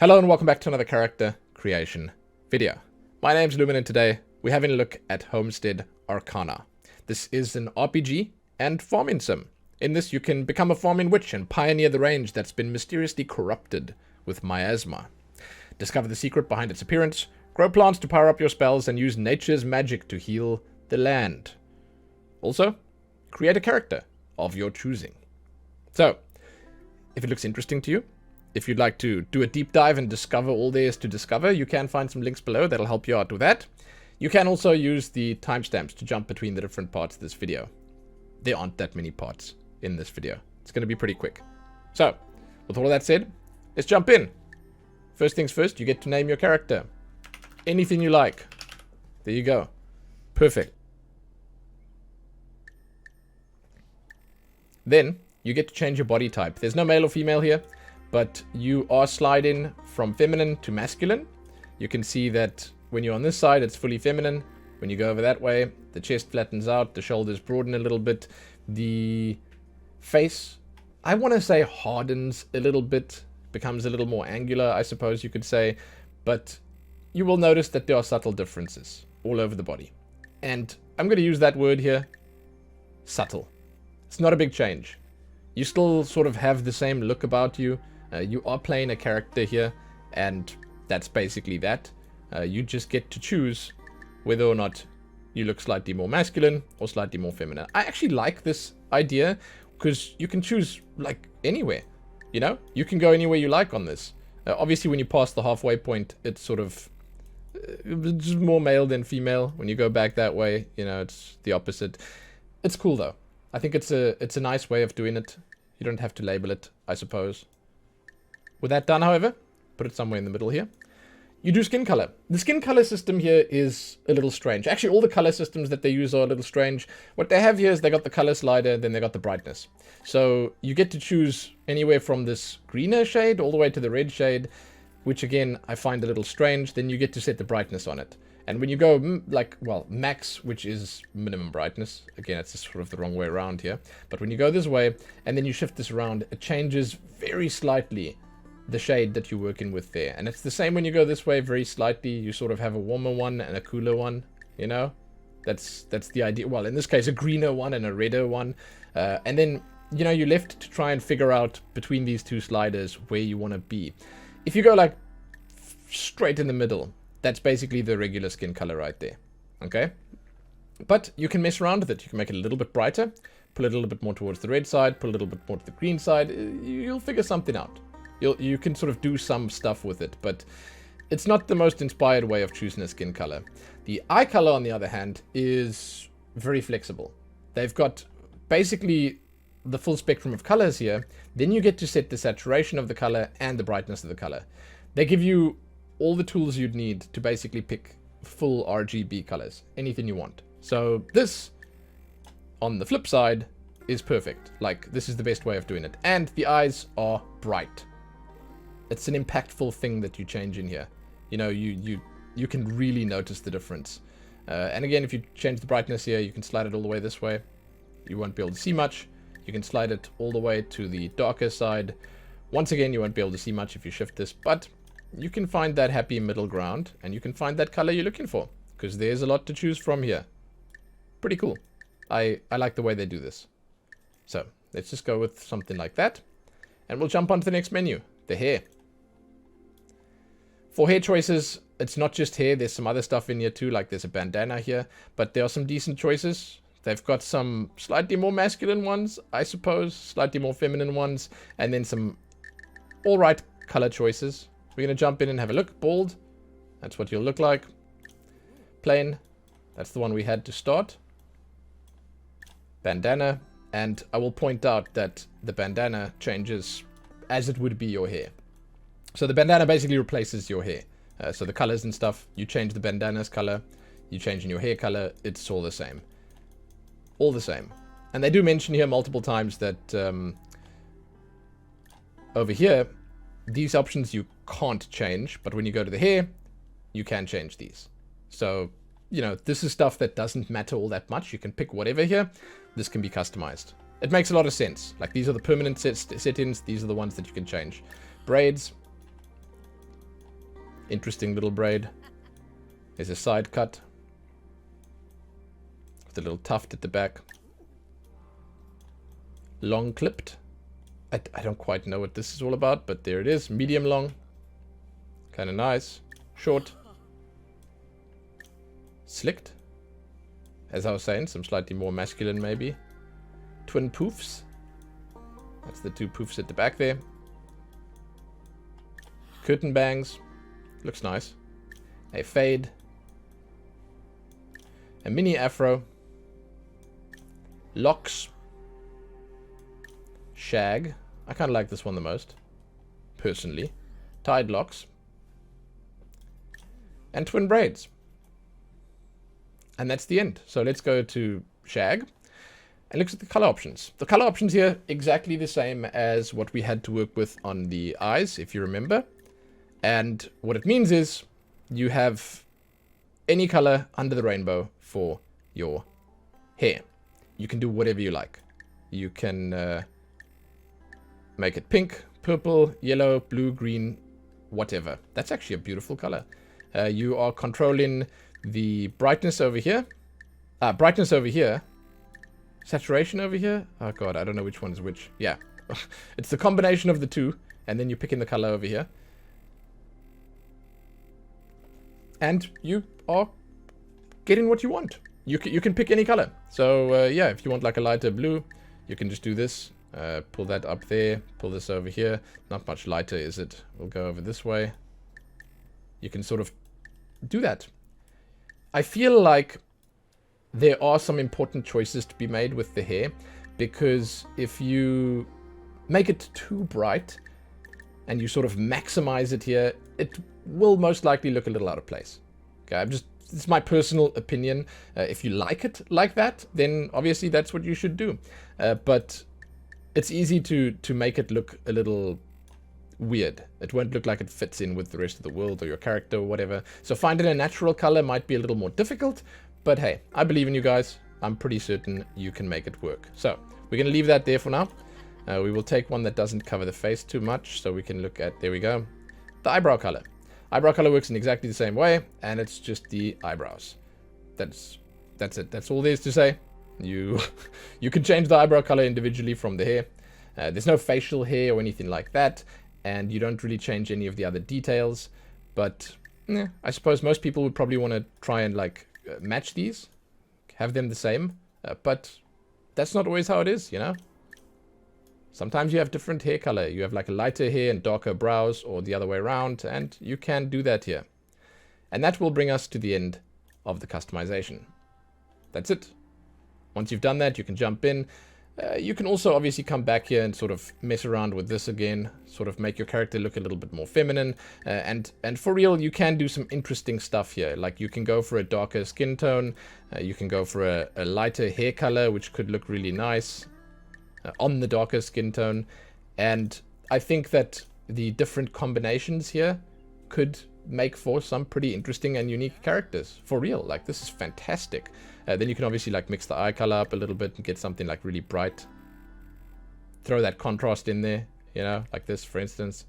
Hello and welcome back to another character creation video. My name's Lumin and today we're having a look at Homestead Arcana. This is an RPG and farming sim. In this you can become a farming witch and pioneer the range that's been mysteriously corrupted with Miasma. Discover the secret behind its appearance, grow plants to power up your spells, and use nature's magic to heal the land. Also, create a character of your choosing. So, if it looks interesting to you, if you'd like to do a deep dive and discover all there is to discover, you can find some links below that'll help you out with that. You can also use the timestamps to jump between the different parts of this video. There aren't that many parts in this video. It's going to be pretty quick. So, with all of that said, let's jump in. First things first, you get to name your character. Anything you like. There you go. Perfect. Then, you get to change your body type. There's no male or female here, but you are sliding from feminine to masculine. You can see that when you're on this side, it's fully feminine. When you go over that way, the chest flattens out, the shoulders broaden a little bit. The face, I want to say, hardens a little bit, becomes a little more angular, I suppose you could say. But you will notice that there are subtle differences all over the body. And I'm going to use that word here, subtle. It's not a big change. You still sort of have the same look about you. You are playing a character here, and that's basically that. You just get to choose whether or not you look slightly more masculine or slightly more feminine. I actually like this idea because you can choose like anywhere. You know, you can go anywhere you like on this. Obviously, when you pass the halfway point, it's sort of just more male than female. When you go back that way, you know, it's the opposite. It's cool though. I think it's a nice way of doing it. You don't have to label it, I suppose. With that done, however, put it somewhere in the middle here. You do skin color. The skin color system here is a little strange. Actually, all the color systems that they use are a little strange. What they have here is they got the color slider, then they got the brightness. So you get to choose anywhere from this greener shade all the way to the red shade, which again, I find a little strange. Then you get to set the brightness on it. And when you go, max, which is minimum brightness, again, it's sort of the wrong way around here. But when you go this way, and then you shift this around, it changes very slightly the shade that you're working with there. And it's the same when you go this way, very slightly. You sort of have a warmer one and a cooler one, you know? That's the idea. Well, in this case, a greener one and a redder one. And then, you know, you're left to try and figure out between these two sliders where you want to be. If you go, like, straight in the middle, that's basically the regular skin color right there, okay? But you can mess around with it. You can make it a little bit brighter, pull it a little bit more towards the red side, pull a little bit more to the green side. You'll figure something out. You can sort of do some stuff with it, but it's not the most inspired way of choosing a skin color. The eye color, on the other hand, is very flexible. They've got basically the full spectrum of colors here. Then you get to set the saturation of the color and the brightness of the color. They give you all the tools you'd need to basically pick full RGB colors, anything you want. So this, on the flip side, is perfect. Like, this is the best way of doing it. And the eyes are bright. It's an impactful thing that you change in here. You know, you can really notice the difference. And again, if you change the brightness here, you can slide it all the way this way. You won't be able to see much. You can slide it all the way to the darker side. Once again, you won't be able to see much if you shift this, but you can find that happy middle ground, and you can find that color you're looking for, because there's a lot to choose from here. Pretty cool. I like the way they do this. So let's just go with something like that, and we'll jump on to the next menu, the hair. For hair choices, it's not just hair. There's some other stuff in here too, like there's a bandana here, but there are some decent choices. They've got some slightly more masculine ones, I suppose, slightly more feminine ones, and then some all right color choices. We're going to jump in and have a look. Bald, that's what you'll look like. Plain, that's the one we had to start. Bandana, and I will point out that the bandana changes as it would be your hair. So the bandana basically replaces your hair. So the colors and stuff, you change the bandana's color, you change in your hair color, it's all the same. All the same. And they do mention here multiple times that over here, these options you can't change, but when you go to the hair, you can change these. So, you know, this is stuff that doesn't matter all that much. You can pick whatever here. This can be customized. It makes a lot of sense. Like, these are the permanent settings. These are the ones that you can change. Braids. Interesting little braid. There's a side cut with a little tuft at the back. Long clipped. I don't quite know what this is all about, but there it is. Medium long. Kind of nice. Short. Slicked. As I was saying, some slightly more masculine maybe. Twin poofs. That's the two poofs at the back there. Curtain bangs. Looks nice. A fade. A mini afro. Locks. Shag. I kind of like this one the most, personally. Tied locks. And twin braids. And that's the end. So let's go to shag and look at the color options. The color options here, exactly the same as what we had to work with on the eyes, if you remember. And what it means is you have any color under the rainbow for your hair. You can do whatever you like. You can make it pink, purple, yellow, blue, green, whatever. That's actually a beautiful color. You are controlling the brightness over here. Brightness over here. Saturation over here. Oh god, I don't know which one is which. Yeah. It's the combination of the two. And then you pick in the color over here. And you are getting what you want. You can pick any color. So yeah, if you want like a lighter blue, you can just do this. Pull that up there. Pull this over here. Not much lighter, is it? We'll go over this way. You can sort of do that. I feel like there are some important choices to be made with the hair, because if you make it too bright and you sort of maximize it here, it will most likely look a little out of place. Okay, it's my personal opinion. If you like it like that, then obviously that's what you should do. But it's easy to make it look a little weird. It won't look like it fits in with the rest of the world or your character or whatever. So finding a natural color might be a little more difficult, but hey, I believe in you guys. I'm pretty certain you can make it work. So we're going to leave that there for now. We will take one that doesn't cover the face too much, so we can look at, there we go, the eyebrow color. Eyebrow color works in exactly the same way, and it's just the eyebrows. That's it. That's all there is to say. You can change the eyebrow color individually from the hair. There's no facial hair or anything like that, and you don't really change any of the other details. But I suppose most people would probably want to try and like match these, have them the same. But that's not always how it is, you know. Sometimes you have different hair color. You have like a lighter hair and darker brows, or the other way around, and you can do that here. And that will bring us to the end of the customization. That's it. Once you've done that, you can jump in. You can also obviously come back here and sort of mess around with this again, sort of make your character look a little bit more feminine. And for real, you can do some interesting stuff here. Like you can go for a darker skin tone. You can go for a lighter hair color, which could look really nice on the darker skin tone. And I think that the different combinations here could make for some pretty interesting and unique characters. For real, like this is fantastic. Then you can obviously like mix the eye color up a little bit and get something like really bright. Throw that contrast in there, you know, like this for instance.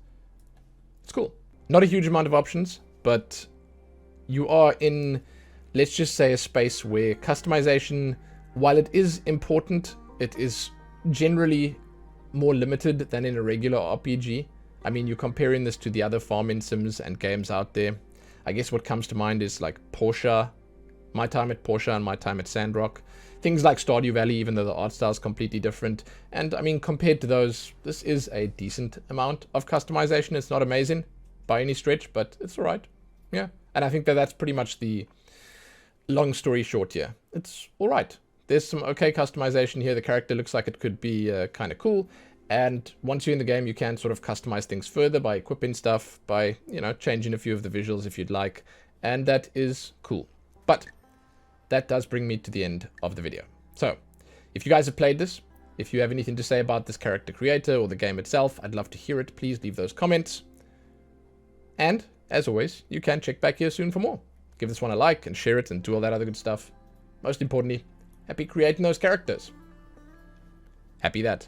It's cool. Not a huge amount of options, but you are in, let's just say, a space where customization, while it is important, it is generally more limited than in a regular RPG. I mean, you're comparing this to the other farming sims and games out there. I guess what comes to mind is like Portia, my time at Portia and my time at Sandrock. Things like Stardew Valley, even though the art style is completely different. And I mean, compared to those, this is a decent amount of customization. It's not amazing by any stretch, but it's alright. Yeah. And I think that that's pretty much the long story short here. It's alright. There's some okay customization here. The character looks like it could be kind of cool. And once you're in the game, you can sort of customize things further by equipping stuff, by, you know, changing a few of the visuals if you'd like. And that is cool. But that does bring me to the end of the video. So, if you guys have played this, if you have anything to say about this character creator or the game itself, I'd love to hear it. Please leave those comments. And, as always, you can check back here soon for more. Give this one a like and share it and do all that other good stuff. Most importantly, happy creating those characters. Happy that.